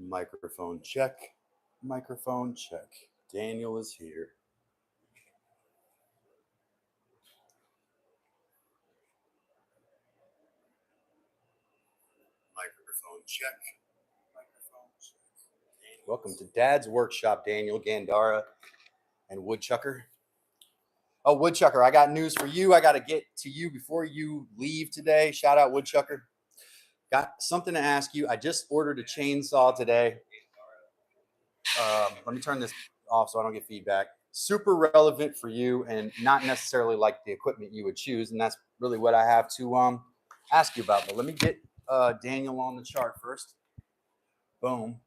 Microphone check. Microphone check. Daniel is here. Microphone check. Microphone check. Welcome to Dad's Workshop, Daniel Gandara and Woodchucker. Oh, Woodchucker, I got news for you. I got to get to you before you leave today. Shout out, Woodchucker. Got something to ask you. I just ordered a chainsaw today. Let me turn this off so I don't get feedback. Super relevant for you and not necessarily like the equipment you would choose. And that's really what I have to ask you about. But let me get Daniel on the chart first. Boom.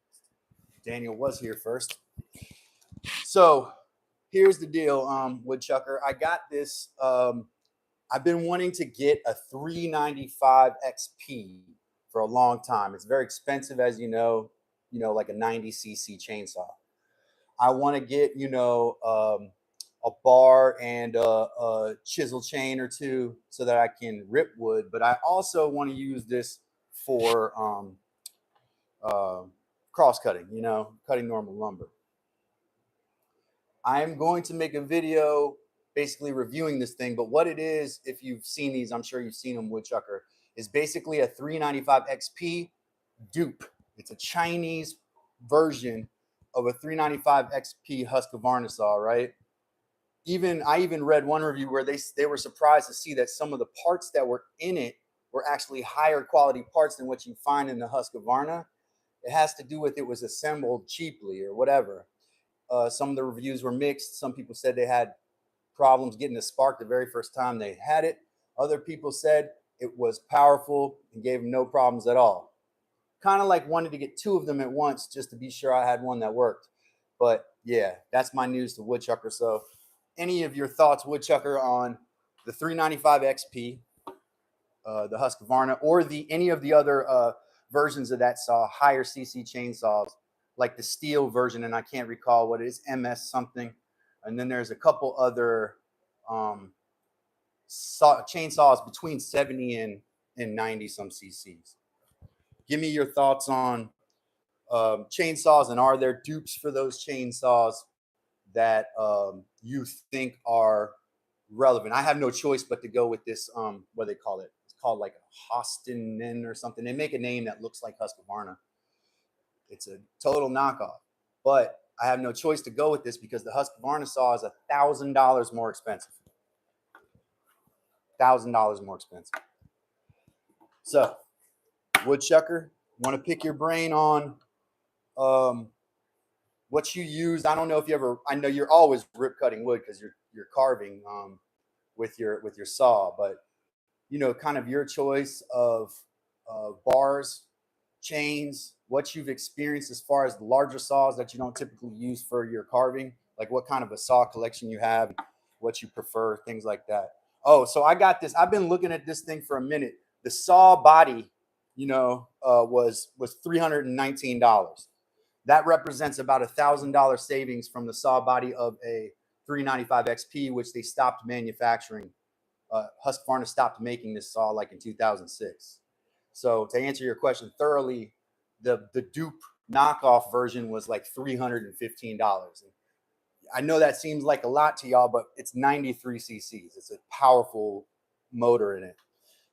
Daniel was here first. So here's the deal, Woodchucker. I got this. I've been wanting to get a 395 XP for a long time. It's very expensive, as you know, like a 90cc chainsaw. I want to get, a bar and a chisel chain or two so that I can rip wood. But I also want to use this for cross cutting, cutting normal lumber. I am going to make a video basically reviewing this thing. But what it is, if you've seen these, I'm sure you've seen them, Woodchucker, is basically a 395 XP dupe. It's a Chinese version of a 395 XP Husqvarna saw, right? I even read one review where they were surprised to see that some of the parts that were in it were actually higher quality parts than what you find in the Husqvarna. It has to do with it was assembled cheaply or whatever. Some of the reviews were mixed. Some people said they had problems getting a spark the very first time they had it. Other people said it was powerful and gave them no problems at all. Kind of like wanted to get two of them at once just to be sure I had one that worked. But yeah, that's my news to Woodchucker. So any of your thoughts, Woodchucker, on the 395 XP, the Husqvarna, or any of the other versions of that saw, higher CC chainsaws, like the steel version, and I can't recall what it is, MS something. And then there's a couple other chainsaws between 70 and 90 some CCs. Give me your thoughts on chainsaws, and are there dupes for those chainsaws that you think are relevant? I have no choice but to go with this, what do they call it? It's called like a Hostinen or something. They make a name that looks like Husqvarna. It's a total knockoff. But I have no choice to go with this because the Husqvarna saw is $1,000 more expensive. $1,000 more expensive. So, Woodchucker, want to pick your brain on what you used. I don't know if you ever. I know you're always rip cutting wood because you're carving with your saw, but kind of your choice of bars, chains, what you've experienced as far as the larger saws that you don't typically use for your carving, like what kind of a saw collection you have, what you prefer, things like that. Oh, so I got this. I've been looking at this thing for a minute. The saw body, was $319. That represents about $1,000 savings from the saw body of a 395 XP, which they stopped manufacturing. Husqvarna stopped making this saw like in 2006. So to answer your question thoroughly, the dupe knockoff version was like $315. I know that seems like a lot to y'all, but it's 93 cc's. It's a powerful motor in it.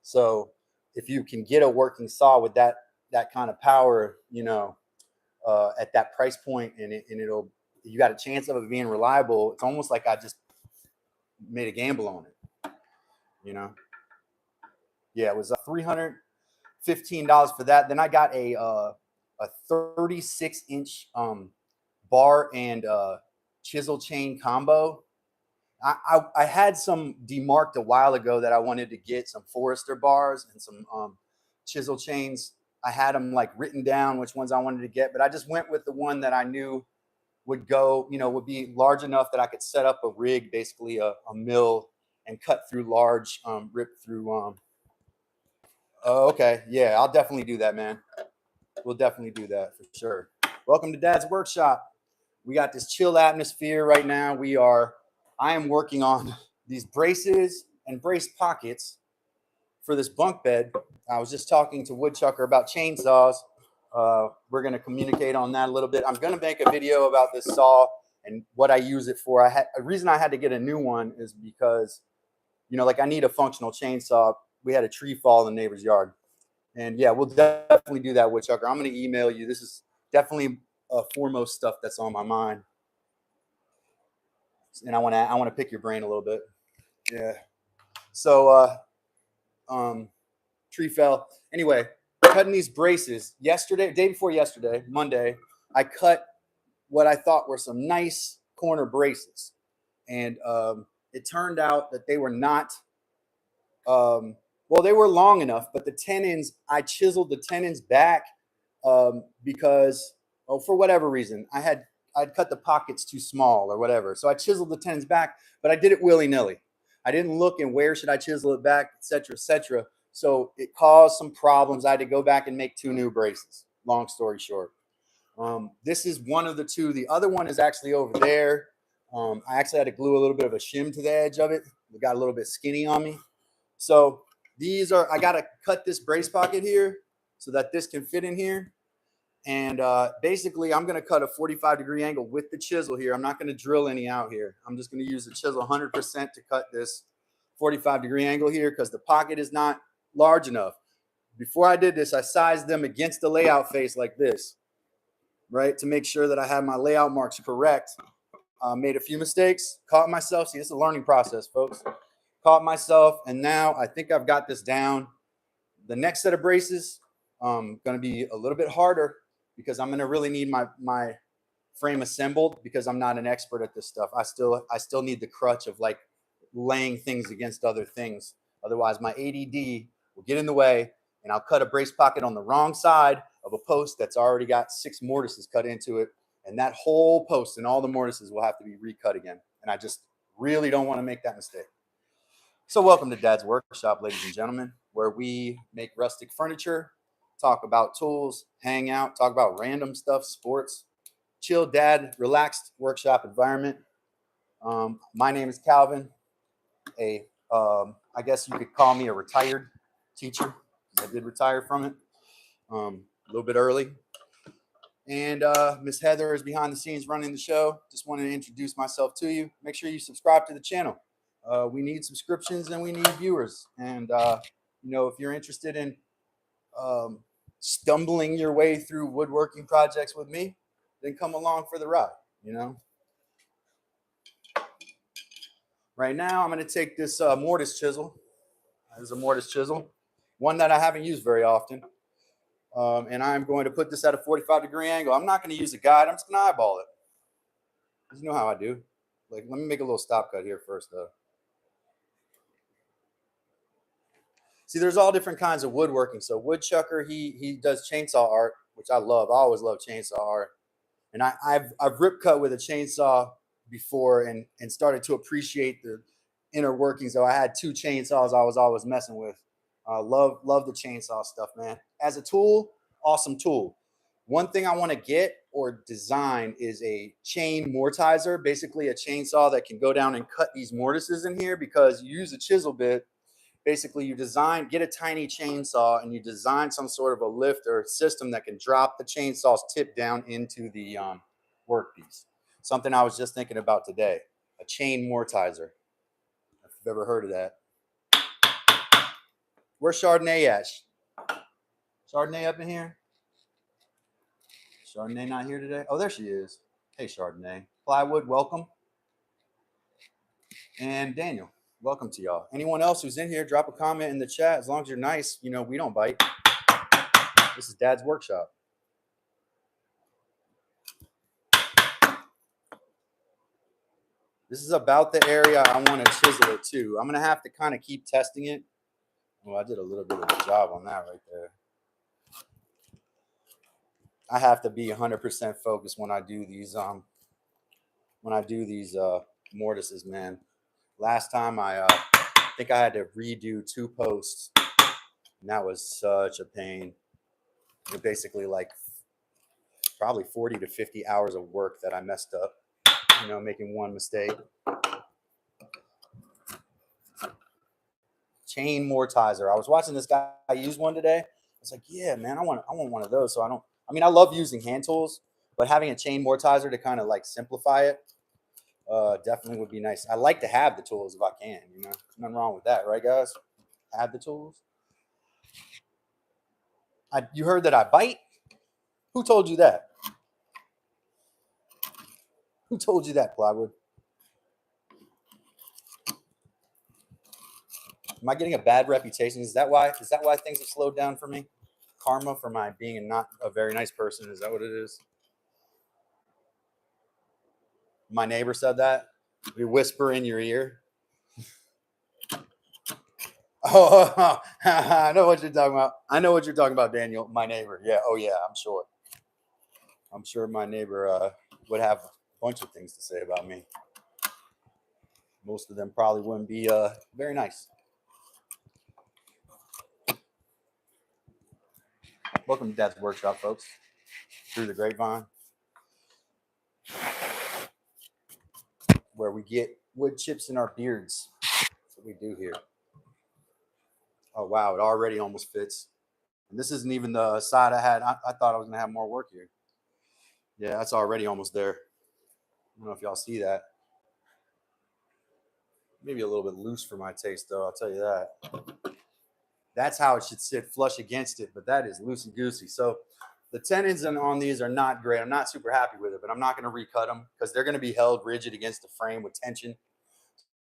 So if you can get a working saw with that kind of power, at that price point, and you got a chance of it being reliable, it's almost like I just made a gamble on it. Yeah, it was $315 for that. Then I got a 36-inch bar and chisel chain combo. I had some demarked a while ago that I wanted to get some Forester bars and some chisel chains. I had them like written down which ones I wanted to get, but I just went with the one that I knew would go, would be large enough that I could set up a rig, basically a mill, and cut through large, rip through. Oh, okay. Yeah, I'll definitely do that, man. We'll definitely do that for sure. Welcome to Dad's Workshop. We got this chill atmosphere right now. I am working on these braces and brace pockets for this bunk bed. I was just talking to Woodchucker about chainsaws. we're going to communicate on that a little bit. I'm going to make a video about this saw and what I use it for. A reason I had to get a new one is because, you know, like I need a functional chainsaw. We had a tree fall in the neighbor's yard. And yeah, we'll definitely do that, Woodchucker. I'm going to email you. This is definitely foremost stuff that's on my mind. And I want to pick your brain a little bit. Yeah. So tree fell. Anyway, cutting these braces yesterday, day before yesterday, Monday, I cut what I thought were some nice corner braces. And it turned out that they were not, well, they were long enough, but the tenons, I chiseled the tenons back because, oh, for whatever reason, I'd cut the pockets too small or whatever. So I chiseled the tenons back, but I did it willy-nilly. I didn't look and where should I chisel it back, et cetera, et cetera. So it caused some problems. I had to go back and make 2 new braces. Long story short. This is one of the 2. The other one is actually over there. I actually had to glue a little bit of a shim to the edge of it. It got a little bit skinny on me. So these are, I got to cut this brace pocket here so that this can fit in here. And basically, I'm going to cut a 45-degree angle with the chisel here. I'm not going to drill any out here. I'm just going to use the chisel 100% to cut this 45-degree angle here because the pocket is not large enough. Before I did this, I sized them against the layout face like this, right, to make sure that I had my layout marks correct. Made a few mistakes, caught myself. See, it's a learning process, folks. Caught myself, and now I think I've got this down. The next set of braces going to be a little bit harder because I'm going to really need my frame assembled because I'm not an expert at this stuff. I still need the crutch of like laying things against other things. Otherwise, my ADD will get in the way, and I'll cut a brace pocket on the wrong side of a post that's already got 6 mortises cut into it, and that whole post and all the mortises will have to be recut again. And I just really don't want to make that mistake. So welcome to Dad's Workshop, ladies and gentlemen, where we make rustic furniture, talk about tools, hang out, talk about random stuff, sports, chill, dad, relaxed workshop environment. My name is Calvin. I guess you could call me a retired teacher. I did retire from it a little bit early. And Miss Heather is behind the scenes running the show. Just wanted to introduce myself to you. Make sure you subscribe to the channel. We need subscriptions and we need viewers. And, you know, if you're interested in stumbling your way through woodworking projects with me, then come along for the ride, you know. Right now, I'm going to take this mortise chisel. This is a mortise chisel, one that I haven't used very often. And I'm going to put this at a 45-degree angle. I'm not going to use a guide. I'm just going to eyeball it. You know how I do. Like, let me make a little stop cut here first, though. See, there's all different kinds of woodworking. So Woodchucker, he does chainsaw art, which I love. I always love chainsaw art. And I've rip cut with a chainsaw before and started to appreciate the inner workings. So I had 2 chainsaws I was always messing with. Love the chainsaw stuff, man. As a tool, awesome tool. One thing I want to get or design is a chain mortizer, basically a chainsaw that can go down and cut these mortises in here because you use a chisel bit. Basically, you get a tiny chainsaw and you design some sort of a lift or system that can drop the chainsaw's tip down into the workpiece. Something I was just thinking about today, a chain mortizer. If you've ever heard of that. Where's Chardonnay at? Chardonnay up in here? Chardonnay not here today? Oh, there she is. Hey, Chardonnay. Plywood, welcome. And Daniel. Welcome to y'all. Anyone else who's in here, drop a comment in the chat. As long as you're nice, you know, we don't bite. This is Dad's Workshop. This is about the area I want to chisel it to. I'm going to have to kind of keep testing it. Well, I did a little bit of a job on that right there. I have to be 100% focused when I do these mortises, man. Last time I think I had to redo 2 posts, and that was such a pain. Basically, like probably 40 to 50 hours of work that I messed up, you know, making one mistake. Chain mortizer. I was watching this guy use one today. I was like, yeah, man, I want one of those so I don't I mean, I love using hand tools, but having a chain mortizer to kind of like simplify it definitely would be nice. I like to have the tools if I can, you know. There's nothing wrong with that, right, guys? Have the tools. You heard that I bite? Who told you that? Who told you that, Plywood? Am I getting a bad reputation? Is that why? Is that why things have slowed down for me? Karma for my being not a very nice person. Is that what it is? My neighbor said that. We whisper in your ear. Oh, I know what you're talking about. I know what you're talking about, Daniel. My neighbor. Yeah. Oh, yeah. I'm sure. I'm sure my neighbor would have a bunch of things to say about me. Most of them probably wouldn't be very nice. Welcome to Dad's Workshop, folks. Through the grapevine, where we get wood chips in our beards. That's what we do here. Oh, wow. It already almost fits. And this isn't even the side I had. I thought I was going to have more work here. Yeah, that's already almost there. I don't know if y'all see that. Maybe a little bit loose for my taste, though. I'll tell you that. That's how it should sit flush against it, but that is loosey-goosey. So the tenons on these are not great. I'm not super happy with it, but I'm not going to recut them because they're going to be held rigid against the frame with tension.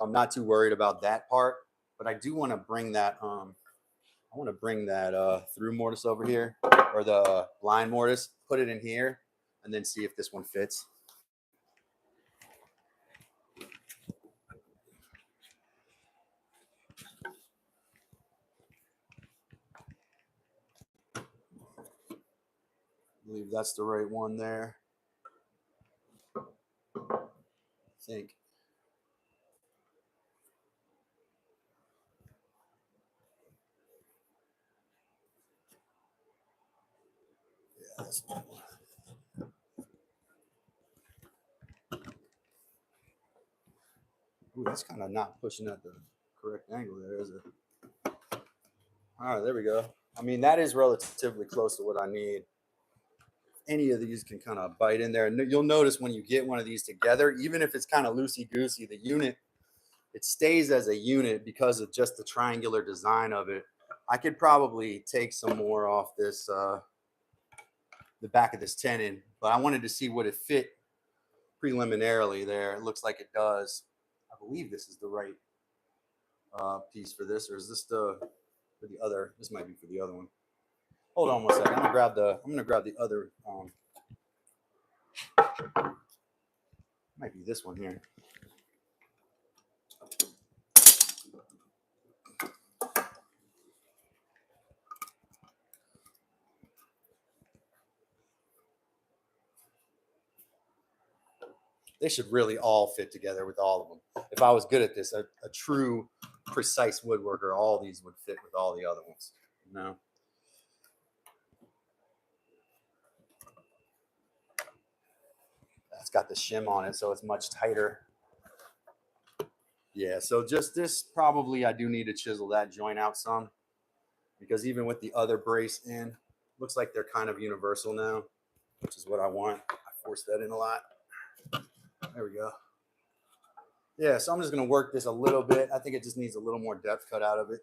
I'm not too worried about that part, but I do want to bring that through mortise over here, or the blind mortise, put it in here, and then see if this one fits. I believe that's the right one there. I think. Yeah, that's the one. Ooh, that's kind of not pushing at the correct angle there, is it? All right, there we go. I mean, that is relatively close to what I need. Any of these can kind of bite in there. And you'll notice when you get one of these together, even if it's kind of loosey-goosey, the unit, it stays as a unit because of just the triangular design of it. I could probably take some more off this, the back of this tenon, but I wanted to see what it fit preliminarily there. It looks like it does. I believe this is the right piece for this, or is this for the other? This might be for the other one. Hold on one second. I'm gonna grab the other. Might be this one here. They should really all fit together with all of them. If I was good at this, a true precise woodworker, all these would fit with all the other ones. You know? It's got the shim on it, so it's much tighter. Yeah, so just this, probably I do need to chisel that joint out some, because even with the other brace in, looks like they're kind of universal now, which is what I want. I forced that in a lot. There we go. Yeah, so I'm just going to work this a little bit. I think it just needs a little more depth cut out of it.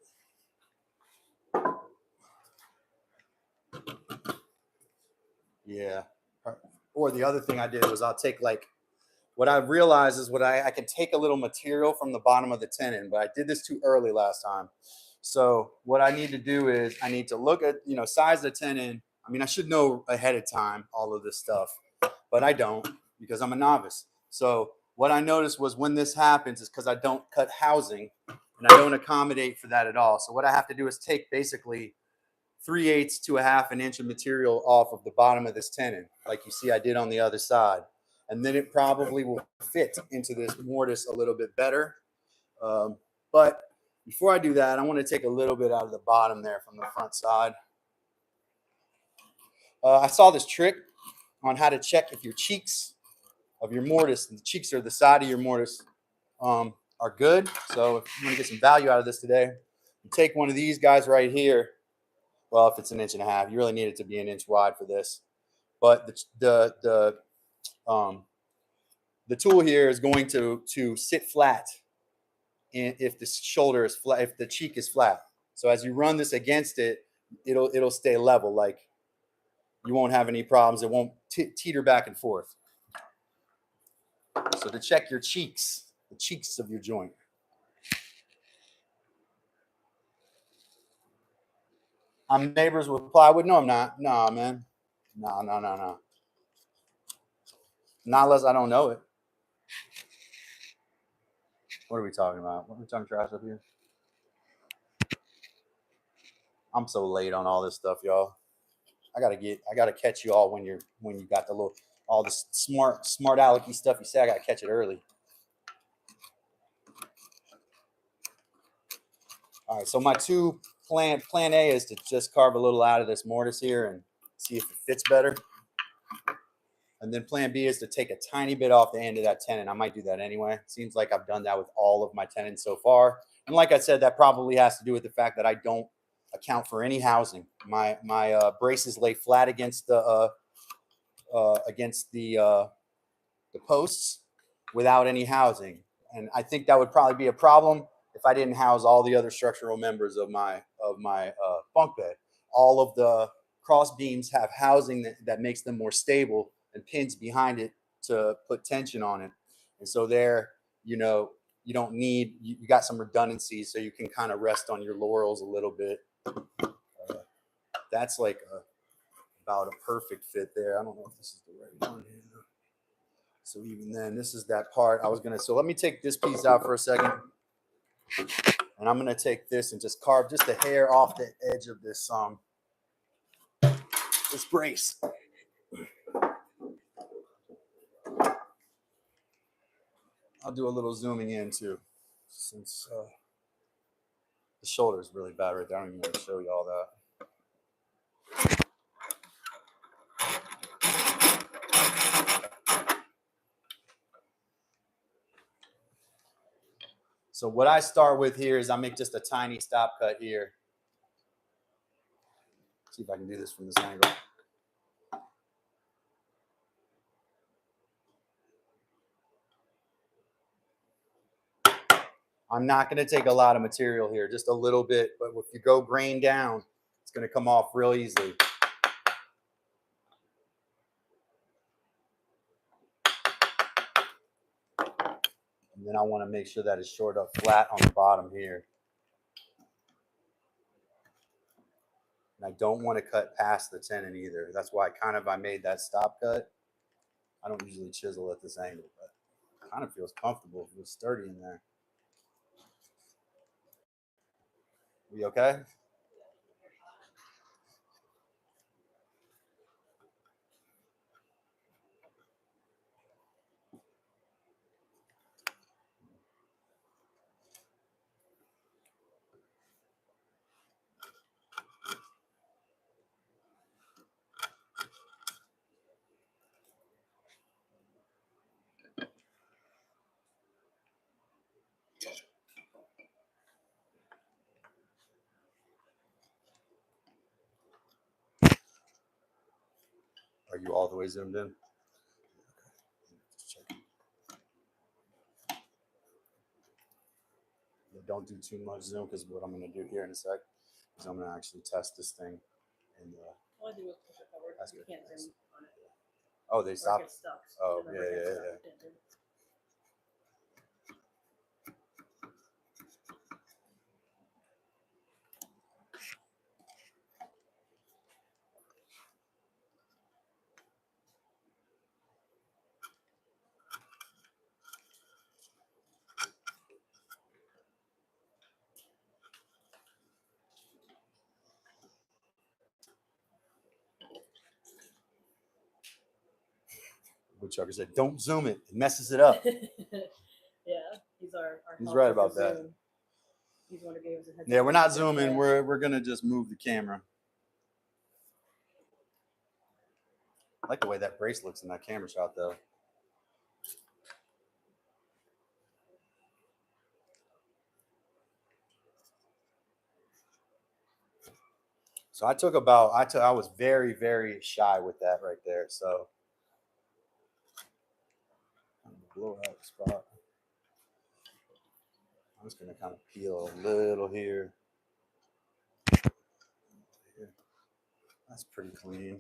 Yeah. Or the other thing I did was I'll take, like, what I realized is I can take a little material from the bottom of the tenon, but I did this too early last time. So what I need to do is I need to look at, size of the tenon. I mean, I should know ahead of time all of this stuff, but I don't, because I'm a novice. So what I noticed was when this happens is because I don't cut housing and I don't accommodate for that at all. So what I have to do is take basically 3/8 to a half an inch of material off of the bottom of this tenon, like you see I did on the other side. And then it probably will fit into this mortise a little bit better. But before I do that, I want to take a little bit out of the bottom there from the front side. I saw this trick on how to check if your cheeks of your mortise, and the cheeks are the side of your mortise, are good. So if you want to get some value out of this today, you take one of these guys right here. Well, if it's 1.5 inches, you really need it to be 1 inch wide for this. But the tool here is going to sit flat if the shoulder is flat, if the cheek is flat. So as you run this against it, it'll stay level. Like you won't have any problems. It won't teeter back and forth. So to check your cheeks, the cheeks of your joint. I'm neighbors with plywood. No, I'm not. Nah, man. No. Not unless I don't know it. What are we talking about? What are we talking trash up here? I'm so late on all this stuff, y'all. I gotta catch you all when you got all the smart alecky stuff you say. I gotta catch it early. All right, so my plan A is to just carve a little out of this mortise here and see if it fits better. And then plan B is to take a tiny bit off the end of that tenon. I might do that anyway. Seems like I've done that with all of my tenons so far. And like I said, that probably has to do with the fact that I don't account for any housing. My braces lay flat against the posts without any housing. And I think that would probably be a problem if I didn't house all the other structural members of my bunk bed. All of the cross beams have housing that makes them more stable and pins behind it to put tension on it. And so there, you don't need, you got some redundancy, so you can kind of rest on your laurels a little bit. That's like about a perfect fit there. I don't know if this is the right one here. So even then, this is that part I was gonna. So let me take this piece out for a second, and I'm gonna take this and just carve just a hair off the edge of this brace. I'll do a little zooming in too, since the shoulder is really bad right there. I don't even want to show you all that. So what I start with here is I make just a tiny stop cut here. See if I can do this from this angle. I'm not going to take a lot of material here, just a little bit, but if you go grain down, it's going to come off real easily. And then I want to make sure that it's short up flat on the bottom here. And I don't want to cut past the tenon either. That's why I made that stop cut. I don't usually chisel at this angle, but it kind of feels comfortable. It feels sturdy in there. We okay? Are you all the way zoomed in? Don't do too much zoom, because what I'm going to do here in a sec is I'm going to actually test this thing. And all I do is push it forward. You can't zoom on it. Oh, they stopped? Oh, yeah. Woodchucker said, "Don't zoom it; it messes it up." Yeah, he's right about that. Zoom. He's one who gave us a heads Yeah, we're not zooming. We're gonna just move the camera. I like the way that brace looks in that camera shot, though. So I was very, very shy with that right there. So I'm gonna blow out the spot. I'm just gonna kind of peel a little here. That's pretty clean.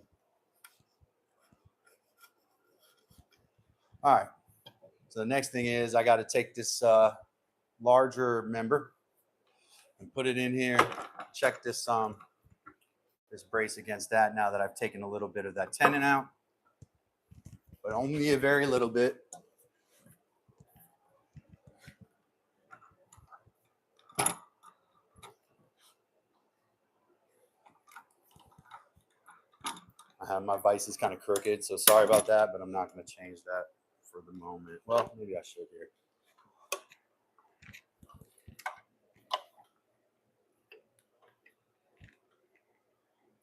All right. So the next thing is I got to take this larger member and put it in here. Check this this brace against that now that I've taken a little bit of that tenon out, but only a very little bit. I have my vise is kind of crooked, so sorry about that, but I'm not going to change that for the moment. Well, maybe I should here.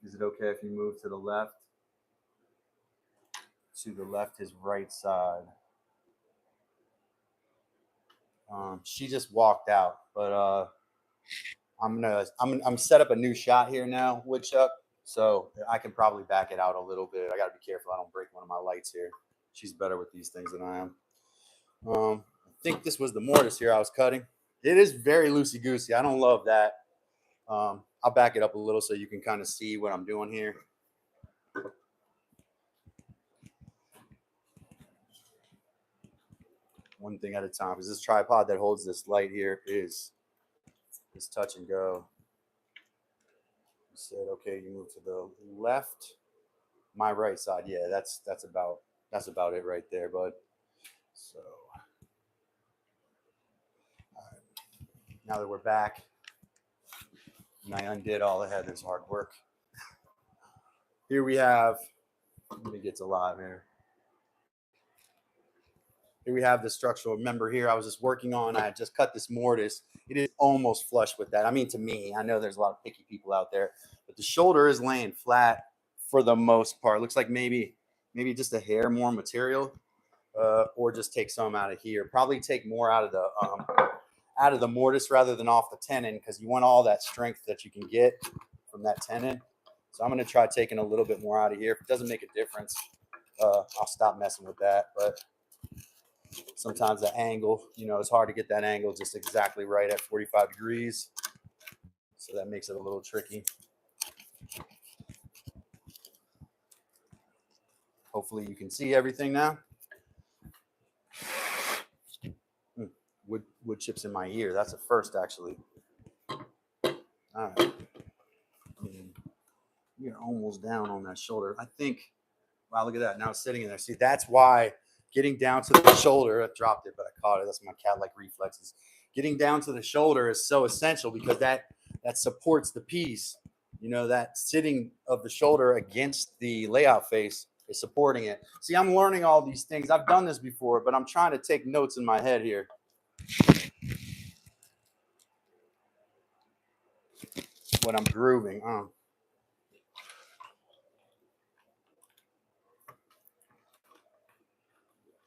Is it okay if you move to the left? To the left is right side. She just walked out, but I'm set up a new shot here now, woodchuck, so I can probably back it out a little bit. I got to be careful I don't break one of my lights here. She's better with these things than I am. I think this was the mortise here I was cutting. It is very loosey goosey. I don't love that. I'll back it up a little so you can kind of see what I'm doing here. One thing at a time, because this tripod that holds this light here is touch and go. You said, okay, you move to the left. My right side, yeah, that's about it right there, bud. So, all right. Now that we're back, and I undid all the Heather's hard work. Here we have. Let me get to live here. Here we have the structural member here I was just working on. I had just cut this mortise. It is almost flush with that. I mean, to me, I know there's a lot of picky people out there, but the shoulder is laying flat for the most part. Looks like maybe just a hair more material, or just take some out of here. Probably take more out of the mortise rather than off the tenon, because you want all that strength that you can get from that tenon. So I'm going to try taking a little bit more out of here. If it doesn't make a difference, I'll stop messing with that. But sometimes the angle, it's hard to get that angle just exactly right at 45 degrees. So that makes it a little tricky. Hopefully you can see everything now. Wood chips in my ear. That's a first, actually. All right. You're almost down on that shoulder. I think, wow, look at that. Now it's sitting in there. See, that's why getting down to the shoulder, I dropped it, but I caught it. That's my cat-like reflexes. Getting down to the shoulder is so essential, because that supports the piece. That sitting of the shoulder against the layout face is supporting it. See, I'm learning all these things. I've done this before, but I'm trying to take notes in my head here. What I'm grooving. All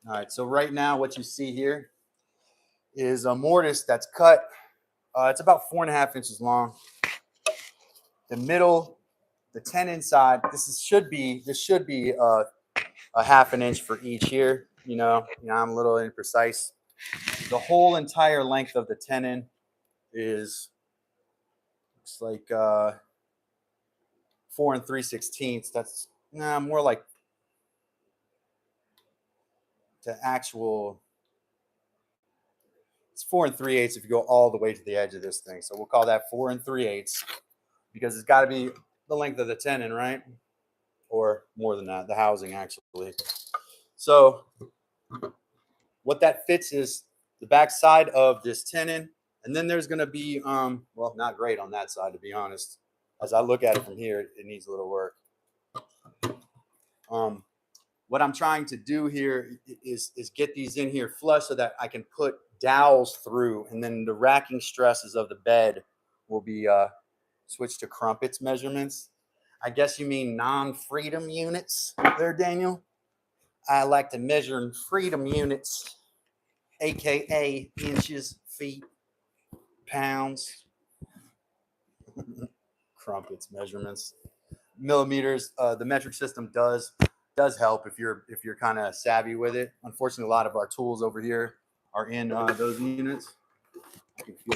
right, so right now what you see here is a mortise that's cut. It's about 4.5 inches long. The middle, the tenon side, this should be a 1/2 inch for each here. I'm a little imprecise. The whole entire length of the tenon looks like 4 3/16. That's more like the actual. It's 4 3/8 if you go all the way to the edge of this thing. So we'll call that 4 3/8, because it's got to be the length of the tenon, right? Or more than that, the housing actually. So what that fits is the back side of this tenon, and then there's going to be well, not great on that side, to be honest. As I look at it from here, it needs a little work. What I'm trying to do here is get these in here flush so that I can put dowels through, and then the racking stresses of the bed will be switched to crumpets measurements. I guess you mean non-freedom units there, Daniel? I like to measure in freedom units, aka inches, feet, pounds. Crumpets measurements. millimeters. The metric system does help if you're kind of savvy with it. Unfortunately, a lot of our tools over here are in those units. I can feel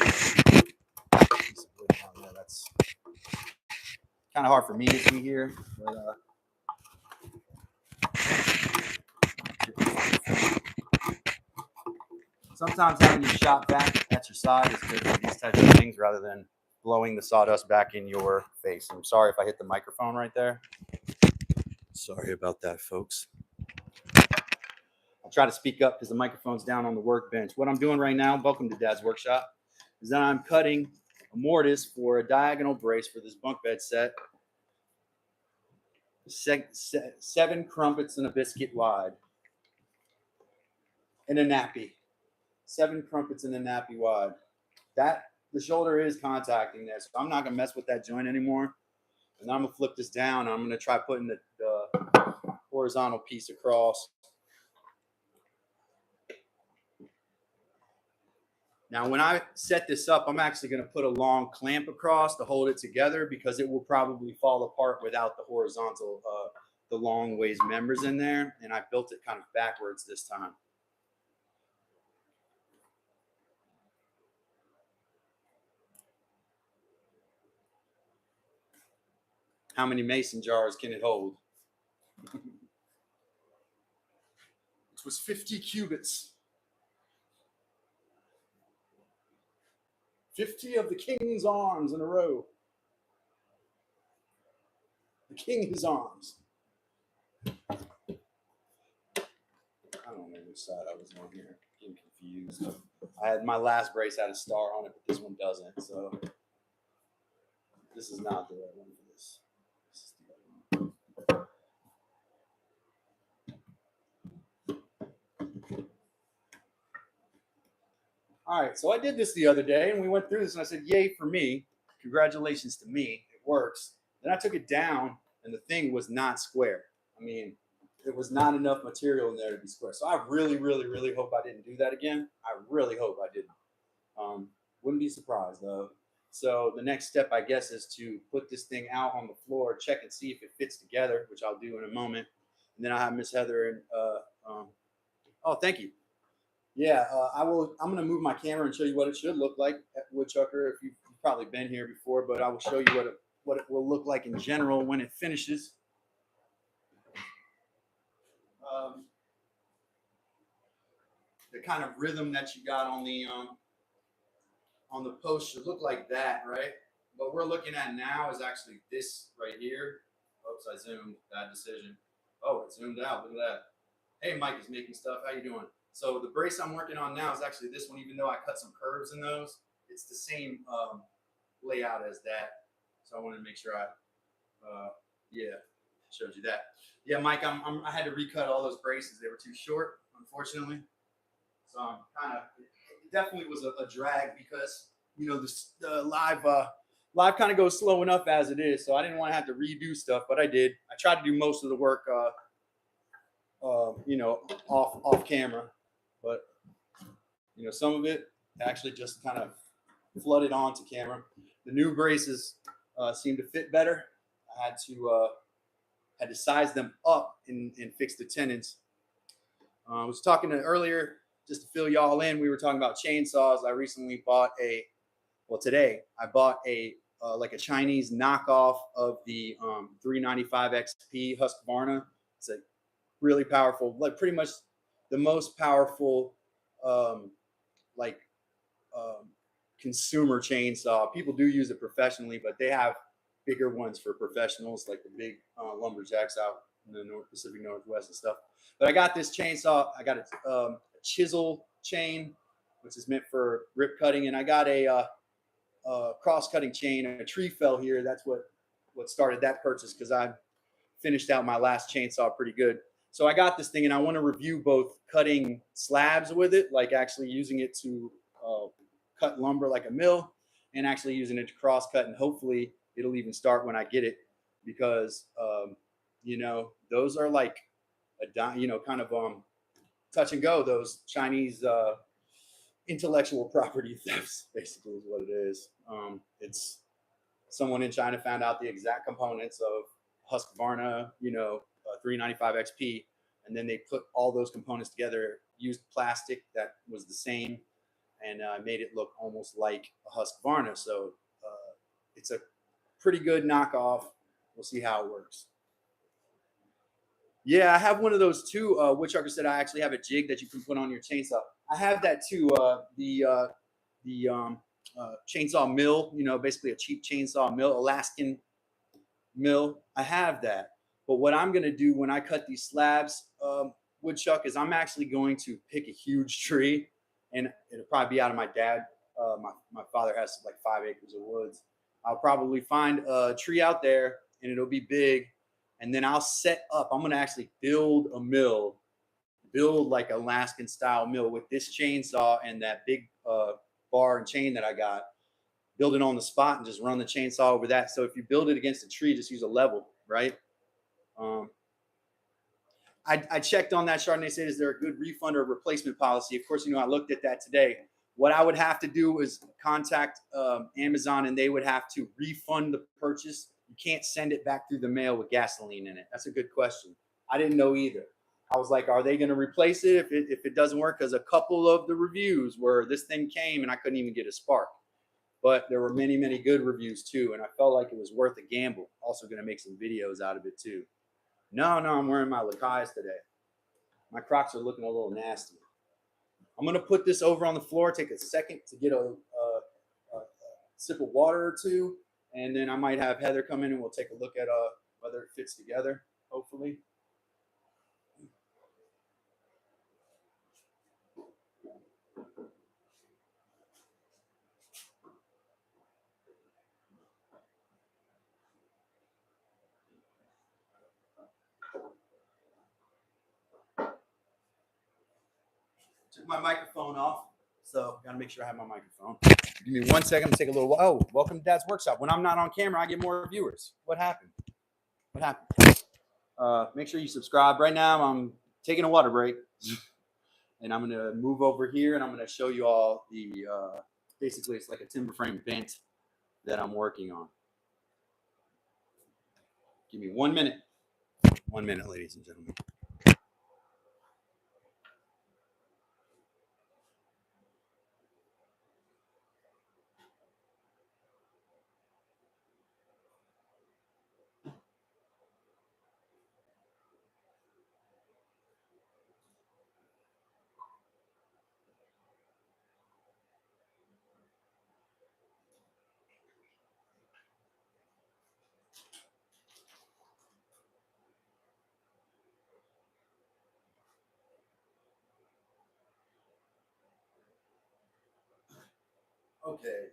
that's kind of hard for me to see here, but sometimes having your shop vac at your side is good for these types of things rather than blowing the sawdust back in your face. I'm sorry if I hit the microphone right there. Sorry about that, folks. I'll try to speak up because the microphone's down on the workbench. What I'm doing right now, welcome to Dad's Workshop, is that I'm cutting a mortise for a diagonal brace for this bunk bed set. 7 crumpets and a biscuit wide. And a nappy. 7 crumpets and a nappy wide. The shoulder is contacting there, so I'm not gonna mess with that joint anymore. And I'm gonna flip this down. I'm gonna try putting the horizontal piece across. Now, when I set this up, I'm actually gonna put a long clamp across to hold it together because it will probably fall apart without the horizontal, the long ways members in there. And I built it kind of backwards this time. How many mason jars can it hold? It was 50 cubits. 50 of the king's arms in a row. The king's arms. I don't know which side I was on here. Getting confused. I had my last brace had a star on it, but this one doesn't. So this is not the right one for this. This is the other one. All right, so I did this the other day, and we went through this, and I said, "Yay for me! Congratulations to me! It works." Then I took it down, and the thing was not square. I mean, there was not enough material in there to be square. So I really, really, really hope I didn't do that again. I really hope I didn't. Wouldn't be surprised though. So the next step, I guess, is to put this thing out on the floor, check and see if it fits together, which I'll do in a moment. And then I'll have Miss Heather and oh, thank you. Yeah, I'm going to move my camera and show you what it should look like at Woodchucker. If you've probably been here before, but I will show you what it will look like in general when it finishes. The kind of rhythm that you got on the post should look like that, right? What we're looking at now is actually this right here. Oops, I zoomed. Bad decision. Oh, it zoomed out. Look at that. Hey, Mike is making stuff. How you doing? So the brace I'm working on now is actually this one, even though I cut some curves in those. It's the same layout as that. So I wanted to make sure yeah, showed you that. Yeah, Mike, I had to recut all those braces. They were too short, unfortunately. So I'm kind of, it definitely was a drag because, you know, the live kind of goes slow enough as it is. So I didn't want to have to redo stuff, but I did. I tried to do most of the work, you know, off camera, but, you know, some of it actually just kind of flooded onto camera. The new braces seem to fit better. I had to size them up and fix the tenons. I was talking to earlier, just to fill y'all in, we were talking about chainsaws. I recently bought today I bought like a Chinese knockoff of the 395 XP Husqvarna. It's a really powerful, like pretty much the most powerful consumer chainsaw. People do use it professionally, but they have bigger ones for professionals, like the big lumberjacks out in the Pacific Northwest and stuff. But I got this chainsaw. I got a chisel chain, which is meant for rip cutting, and I got a cross-cutting chain. A tree fell here. That's what started that purchase because I finished out my last chainsaw pretty good. So I got this thing, and I want to review both cutting slabs with it, like actually using it to cut lumber like a mill, and actually using it to cross-cut, and hopefully it'll even start when I get it, because you know, those are like you know, kind of touch and go. Those Chinese intellectual property thefts, basically, is what it is. It's someone in China found out the exact components of Husqvarna, 395 XP, and then they put all those components together, used plastic that was the same, and made it look almost like a Husqvarna. So it's a pretty good knockoff. We'll see how it works. Yeah, I have one of those too. Woodchucker said I actually have a jig that you can put on your chainsaw. I have that too. The chainsaw mill, basically a cheap chainsaw mill, Alaskan mill. I have that. But what I'm going to do when I cut these slabs, woodchuck, is I'm actually going to pick a huge tree, and it'll probably be out of my dad. My father has like 5 acres of woods. I'll probably find a tree out there, and it'll be big. And then I'll set up. I'm going to actually build a mill, build like an Alaskan style mill with this chainsaw and that big bar and chain that I got. Build it on the spot and just run the chainsaw over that. So if you build it against a tree, just use a level, right? I checked on that, Chardonnay said, is there a good refund or replacement policy? Of course, I looked at that today. What I would have to do is contact Amazon, and they would have to refund the purchase. You can't send it back through the mail with gasoline in it. That's a good question. I didn't know either. I was like, are they going to replace it if it doesn't work? Because a couple of the reviews where this thing came and I couldn't even get a spark. But there were many, many good reviews too. And I felt like it was worth a gamble. Also going to make some videos out of it too. No, I'm wearing my Lakais today. My Crocs are looking a little nasty. I'm going to put this over on the floor, take a second to get a sip of water or two. And then I might have Heather come in and we'll take a look at whether it fits together, hopefully. Took my microphone off, so gotta make sure I have my microphone. Give me 1 second. I'm gonna take a little while. Oh, welcome to Dad's Workshop. When I'm not on camera, I get more viewers. What happened? Make sure you subscribe. Right now, I'm taking a water break, and I'm gonna move over here, and I'm gonna show you all the. Basically, it's like a timber frame bent that I'm working on. Give me 1 minute. 1 minute, ladies and gentlemen. Okay.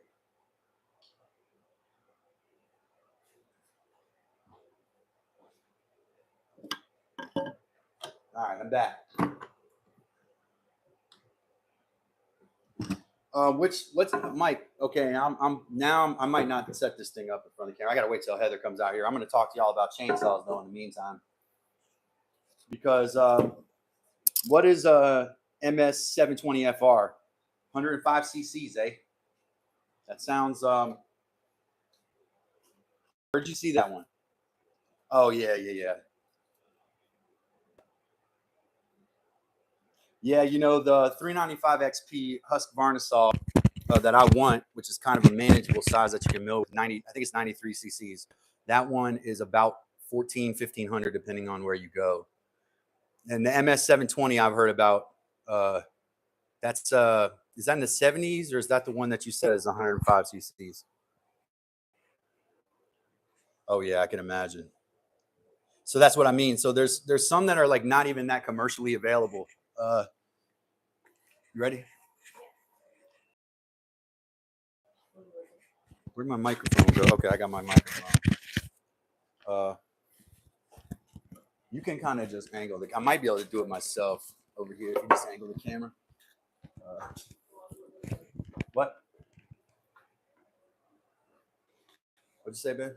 All right, I'm back. What's Mike? Okay, I might not set this thing up in front of the camera. I gotta wait till Heather comes out here. I'm gonna talk to y'all about chainsaws though in the meantime. Because what is MS 720 FR? 105 cc's, eh? That sounds where'd you see that one? Oh yeah. Yeah, the 395 XP Husqvarna saw that I want, which is kind of a manageable size that you can mill with 90, I think it's 93 cc's. That one is about 1500 depending on where you go. And the MS 720 I've heard about, that's is that in the 70s or is that the one that you said is 105 cc's? Oh yeah, I can imagine. So that's what I mean. So there's some that are like not even that commercially available. You ready? Where'd my microphone go? Okay, I got my microphone. You can kind of just angle it. I might be able to do it myself over here. If you just angle the camera. What? What'd you say, Ben?